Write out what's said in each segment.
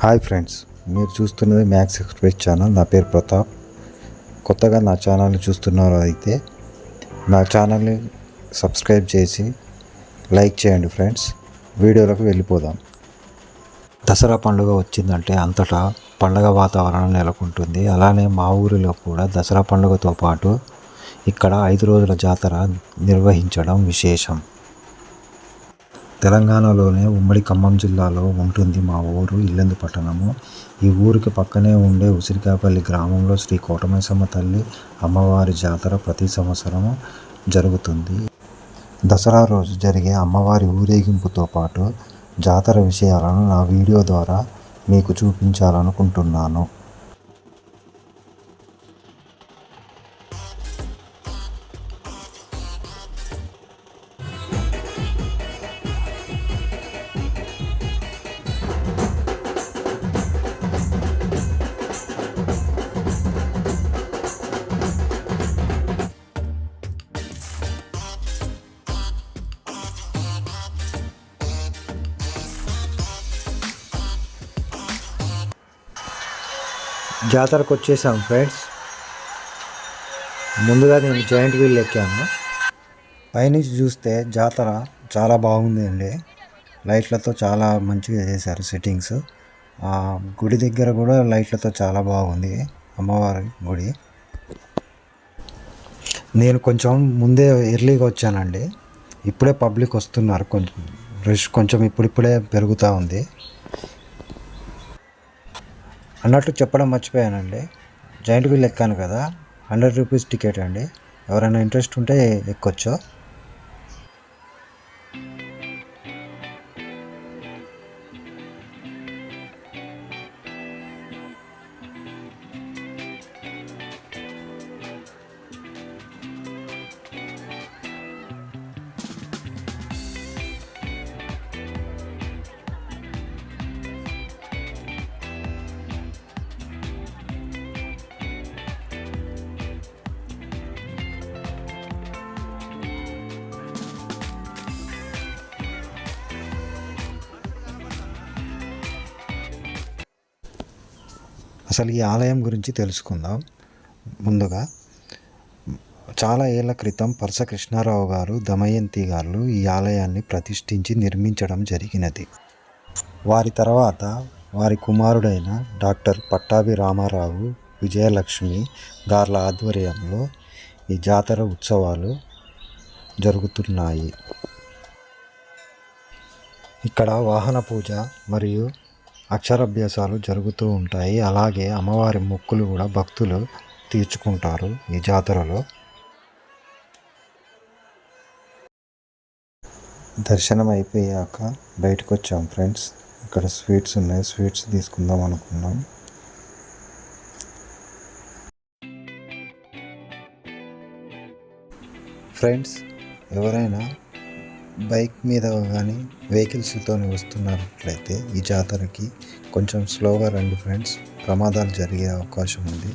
Hi friends, మీరు చూస్తున్నది max Express channel. నా పేరు ప్రతాప్. కొత్తగా నా ఛానల్ని చూస్తున్నారు అయితే నా ఛానల్ని సబ్స్క్రైబ్ చేసి లైక్ చేయండి ఫ్రెండ్స్. వీడియోలోకి వెళ్ళిపోదాం. దసరా పండుగ వచ్చిందంటే అంతటా పండుగ వాతావరణం నెలకొంటుంది. అలానే మా ఊరిలో కూడా దసరా పండుగతో పాటు ఇక్కడ 5 రోజుల జాతర నిర్వహించడం విశేషం. తెలంగాణలోనే ఉమ్మడి ఖమ్మం జిల్లాలో ఉంటుంది మా ఊరు ఇల్లెందు పట్టణము. ఈ ఊరికి పక్కనే ఉండే ఉసిరికాయపల్లి గ్రామంలో శ్రీ కోటమైసమ్మ తల్లి అమ్మవారి జాతర ప్రతి సంవత్సరము జరుగుతుంది. దసరా రోజు జరిగే అమ్మవారి ఊరేగింపుతో పాటు జాతర విషయాలను నా వీడియో ద్వారా మీకు చూపించాలనుకుంటున్నాను. జాతరకు వచ్చేసాం ఫ్రెండ్స్. ముందుగా నేను జాయింట్ వీల్ ఎక్కాను. పైనుంచి చూస్తే జాతర చాలా బాగుంది అండి. లైట్లతో చాలా మంచిగా చేశారు సెట్టింగ్స్. గుడి దగ్గర కూడా లైట్లతో చాలా బాగుంది అమ్మవారి గుడి. నేను కొంచెం ముందే ఎర్లీగా వచ్చానండి. ఇప్పుడే పబ్లిక్ వస్తున్నారు, కొంచెం రష్ కొంచెం ఇప్పుడిప్పుడే పెరుగుతూ ఉంది. అన్నట్లు చెప్పడం మర్చిపోయానండి, జాయింట్ వీల్ ఎక్కాను కదా, 100 రూపీస్ టికెట్ అండి. ఎవరైనా ఇంట్రెస్ట్ ఉంటే ఎక్కొచ్చు. అసలు ఈ ఆలయం గురించి తెలుసుకుందాం. ముందుగా చాలా ఏళ్ల క్రితం పరస కృష్ణారావు గారు, దమయంతి గారు ఈ ఆలయాన్ని ప్రతిష్ఠించి నిర్మించడం జరిగినది. వారి తర్వాత వారి కుమారుడైన డాక్టర్ పట్టాభి రామారావు, విజయలక్ష్మి గార్ల ఆధ్వర్యంలో ఈ జాతర ఉత్సవాలు జరుగుతున్నాయి. ఇక్కడ వాహన పూజ మరియు అక్షరాభ్యాసాలు జరుగుతూ ఉంటాయి. అలాగే అమ్మవారి మొక్కులు కూడా భక్తులు తీర్చుకుంటారు ఈ జాతరలో. దర్శనం అయిపోయాక బయటకు వచ్చాం ఫ్రెండ్స్. ఇక్కడ స్వీట్స్ ఉన్నాయి, స్వీట్స్ తీసుకుందాం అనుకున్నాం. ఫ్రెండ్స్, ఎవరైనా బైక్ మీద కానీ వెహికల్స్తో వస్తున్నట్లయితే ఈ జాతరకి కొంచెం స్లోగా రండి ఫ్రెండ్స్, ప్రమాదాలు జరిగే అవకాశం ఉంది.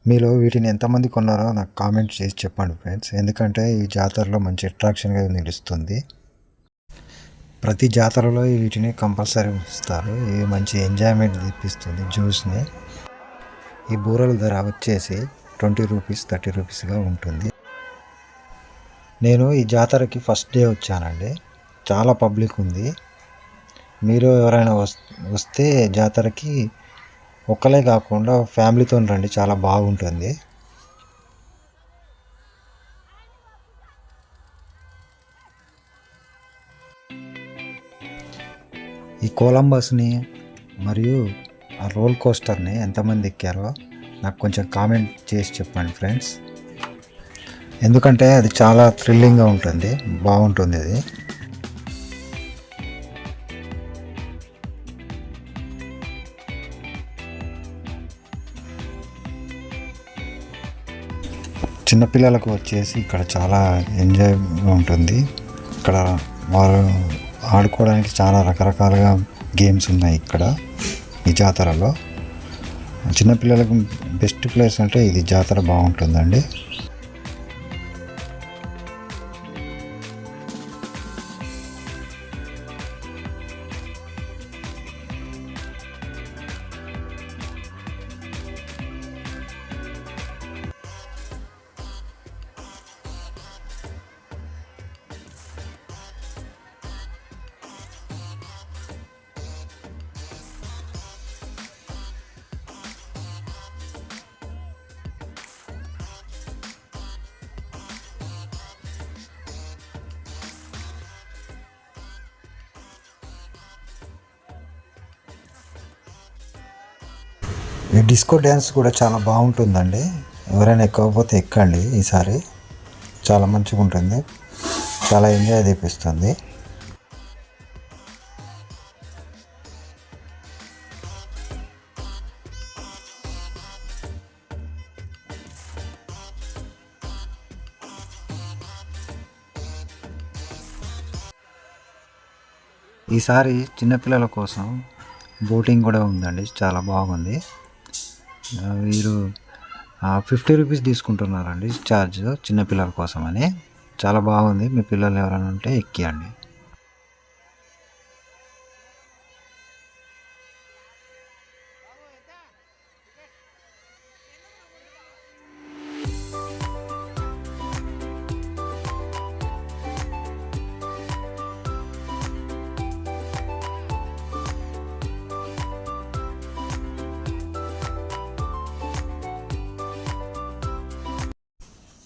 మీలో వీటిని ఎంతమంది కొన్నారో నాకు కామెంట్ చేసి చెప్పండి ఫ్రెండ్స్, ఎందుకంటే ఈ జాతరలో మంచి అట్రాక్షన్గా నిలుస్తుంది. ప్రతి జాతరలో వీటిని కంపల్సరీ ఇస్తారు. ఇవి మంచి ఎంజాయ్మెంట్ తెప్పిస్తుంది జ్యూస్ని. ఈ బూరల ధర వచ్చేసి 20 రూపీస్ 30 రూపీస్గా ఉంటుంది. నేను ఈ జాతరకి ఫస్ట్ డే వచ్చానండి. చాలా పబ్లిక్ ఉంది. మీరు ఎవరైనా వస్తే జాతరకి ఒక్కలే కాకుండా ఫ్యామిలీతో రండి, చాలా బాగుంటుంది. ఈ కొలంబస్ని మరియు ఆ రోల్ కోస్టర్ని ఎంతమంది ఎక్కారో నాకు కొంచెం కామెంట్ చేసి చెప్పండి ఫ్రెండ్స్, ఎందుకంటే అది చాలా థ్రిల్లింగ్గా ఉంటుంది, బాగుంటుంది అది. చిన్నపిల్లలకు వచ్చేసి ఇక్కడ చాలా ఎంజాయ్గా ఉంటుంది. ఇక్కడ వారు ఆడుకోవడానికి చాలా రకరకాలుగా గేమ్స్ ఉన్నాయి ఇక్కడ ఈ జాతరలో. చిన్నపిల్లలకు బెస్ట్ ప్లేస్ అంటే ఇది జాతర బాగుంటుందండి. ఈ డిస్కో డ్యాన్స్ కూడా చాలా బాగుంటుందండి. ఎవరైనా ఎక్కకపోతే ఎక్కండి ఈసారి, చాలా మంచిగా ఉంటుంది, చాలా ఎంజాయ్ తెప్పిస్తుంది. ఈసారి చిన్నపిల్లల కోసం బోటింగ్ కూడా ఉందండి, చాలా బాగుంది. వీరు 50 రూపీస్ తీసుకుంటున్నారండి ఛార్జ్ చిన్నపిల్లల కోసం అని. చాలా బాగుంది, మీ పిల్లలు ఎవరైనా ఉంటే ఎక్కియండి.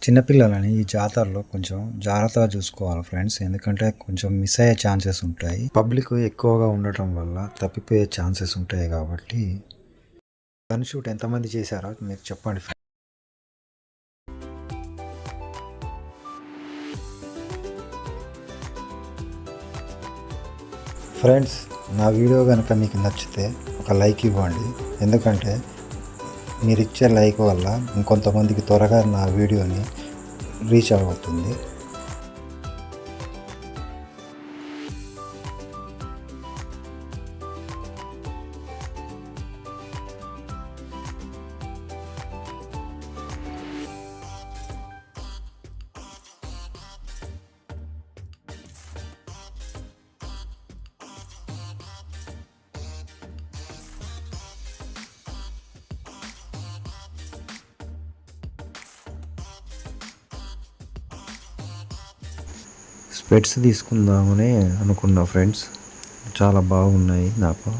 చిన్నపిల్లలని ఈ జాతరలో కొంచెం జాగ్రత్తగా చూసుకోవాలి ఫ్రెండ్స్, ఎందుకంటే కొంచెం మిస్ అయ్యే ఛాన్సెస్ ఉంటాయి. పబ్లిక్ ఎక్కువగా ఉండటం వల్ల తప్పిపోయే ఛాన్సెస్ ఉంటాయి కాబట్టి. గన్ షూట్ ఎంతమంది చేశారో మీరు చెప్పండి ఫ్రెండ్స్. నా వీడియో కనుక మీకు నచ్చితే ఒక లైక్ ఇవ్వండి, ఎందుకంటే మీరు ఇచ్చే లైక్ వల్ల ఇంకొంతమందికి త్వరగా నా వీడియోని రీచ్ అవుతుంది. స్పెట్స్ తీసుకుందామని అనుకున్నా ఫ్రెండ్స్, చాలా బాగున్నాయి. నాకు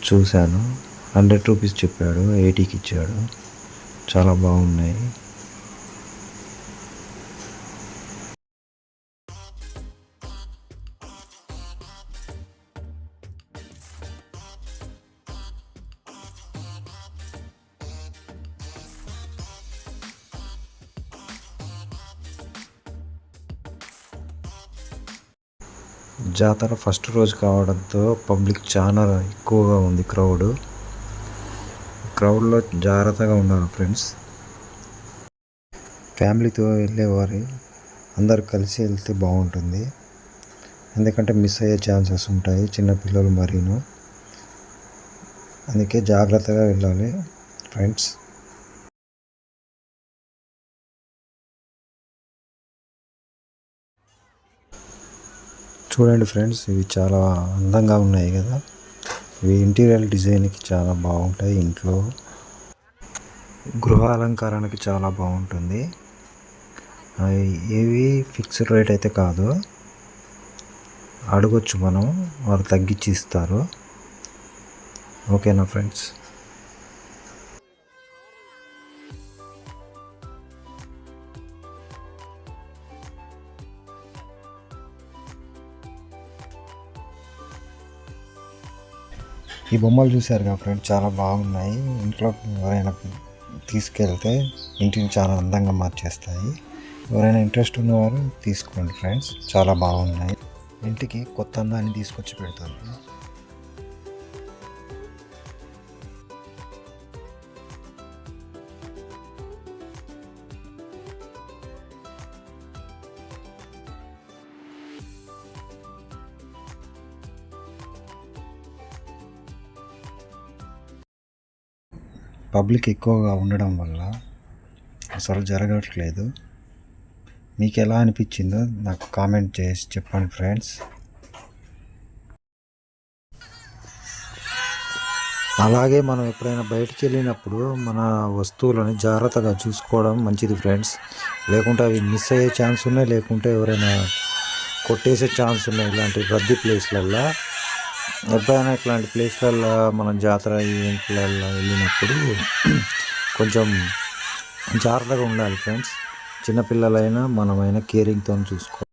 చూశాను, 100 రూపీస్ చెప్పాడు, 80కి ఇచ్చాడు, చాలా బాగున్నాయి. జాతర ఫస్ట్ రోజు కావడంతో పబ్లిక్ చాలా ఎక్కువగా ఉంది. క్రౌడ్లో జాగ్రత్తగా ఉండాలి ఫ్రెండ్స్. ఫ్యామిలీతో వెళ్ళేవారు అందరు కలిసి వెళ్తే బాగుంటుంది, ఎందుకంటే మిస్ అయ్యే ఛాన్సెస్ ఉంటాయి చిన్నపిల్లలు మరీను. అందుకే జాగ్రత్తగా వెళ్ళాలి ఫ్రెండ్స్. చూడండి ఫ్రెండ్స్, ఇవి చాలా అందంగా ఉన్నాయి కదా. ఇవి ఇంటీరియర్ డిజైన్కి చాలా బాగుంటాయి, ఇంట్లో గృహ అలంకరణకి చాలా బాగుంటుంది. ఏవి ఫిక్స్డ్ రేట్ అయితే కాదు, అడగొచ్చు మనం, వాళ్ళు తగ్గించి ఇస్తారు. ఓకేనా ఫ్రెండ్స్. ఈ బొమ్మలు చూశారు కదా ఫ్రెండ్స్, చాలా బాగున్నాయి. ఇంట్లో ఎవరైనా తీసుకెళ్తే ఇంటిని చాలా అందంగా మార్చేస్తాయి. ఎవరైనా ఇంట్రెస్ట్ ఉన్నవారు తీసుకోండి ఫ్రెండ్స్, చాలా బాగున్నాయి. ఇంటికి కొత్త అందాన్ని తీసుకొచ్చి పెడతాను. పబ్లిక్ ఎక్కువగా ఉండడం వల్ల అసలు జరగట్లేదు. మీకు ఎలా అనిపించిందో నాకు కామెంట్ చేసి చెప్పండి ఫ్రెండ్స్. అలాగే మనం ఎప్పుడైనా బయటికి వెళ్ళినప్పుడు మన వస్తువులని జాగ్రత్తగా చూసుకోవడం మంచిది ఫ్రెండ్స్, లేకుంటే అవి మిస్ అయ్యే ఛాన్స్ ఉన్నాయి, లేకుంటే ఎవరైనా కొట్టేసే ఛాన్స్ ఉన్నాయి. ఇలాంటి రద్దీ ప్లేస్లల్లో ఎప్పుడైనా ఇట్లాంటి ప్లేస్లల్లో మనం జాతర ఈవెంట్లలో వెళ్ళినప్పుడు కొంచెం జాగ్రత్తగా ఉండాలి ఫ్రెండ్స్. చిన్నపిల్లలైనా మనమైనా కేరింగ్తో చూసుకోవాలి.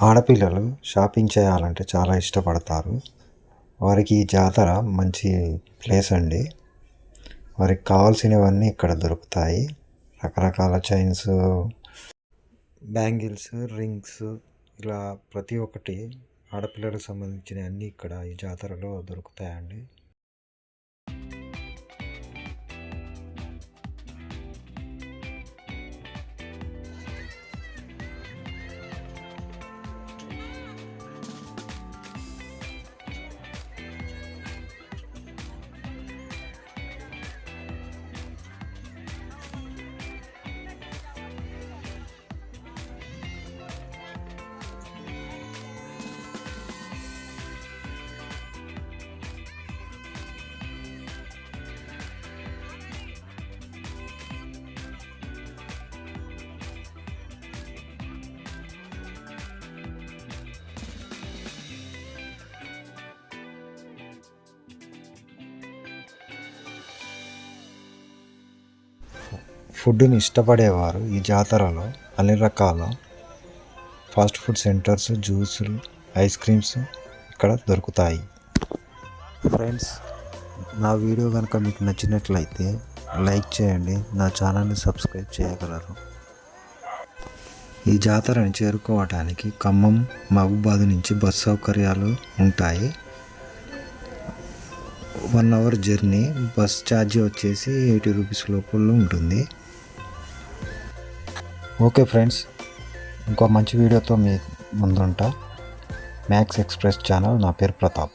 ఆడపిల్లలు షాపింగ్ చేయాలంటే చాలా ఇష్టపడతారు. వారికి ఈ జాతర మంచి ప్లేస్ అండి. వారికి కావాల్సినవన్నీ ఇక్కడ దొరుకుతాయి. రకరకాల చైన్స్, బ్యాంగిల్స్, రింగ్స్, ఇలా ప్రతి ఒక్కటి ఆడపిల్లలకు సంబంధించిన అన్నీ ఇక్కడ ఈ జాతరలో దొరుకుతాయండి. ఫుడ్ని ఇష్టపడేవారు ఈ జాతరలో అన్ని రకాల ఫాస్ట్ ఫుడ్ సెంటర్స్, జ్యూసులు, ఐస్ క్రీమ్స్ ఇక్కడ దొరుకుతాయి. ఫ్రెండ్స్, నా వీడియో కనుక మీకు నచ్చినట్లయితే లైక్ చేయండి, నా ఛానల్ని సబ్స్క్రైబ్ చేయగలరు. ఈ జాతరని చేరుకోవడానికి ఖమ్మం, మహబూబాద్ నుంచి బస్ సౌకర్యాలు ఉంటాయి. 1 అవర్ జర్నీ. బస్ ఛార్జీ వచ్చేసి 80 రూపీస్ లోపల ఉంటుంది. ఓకే ఫ్రెండ్స్, ఇంకో మంచి వీడియోతో మీ ముందుంటా. Max Express channel. నా పేరు ప్రతాప్.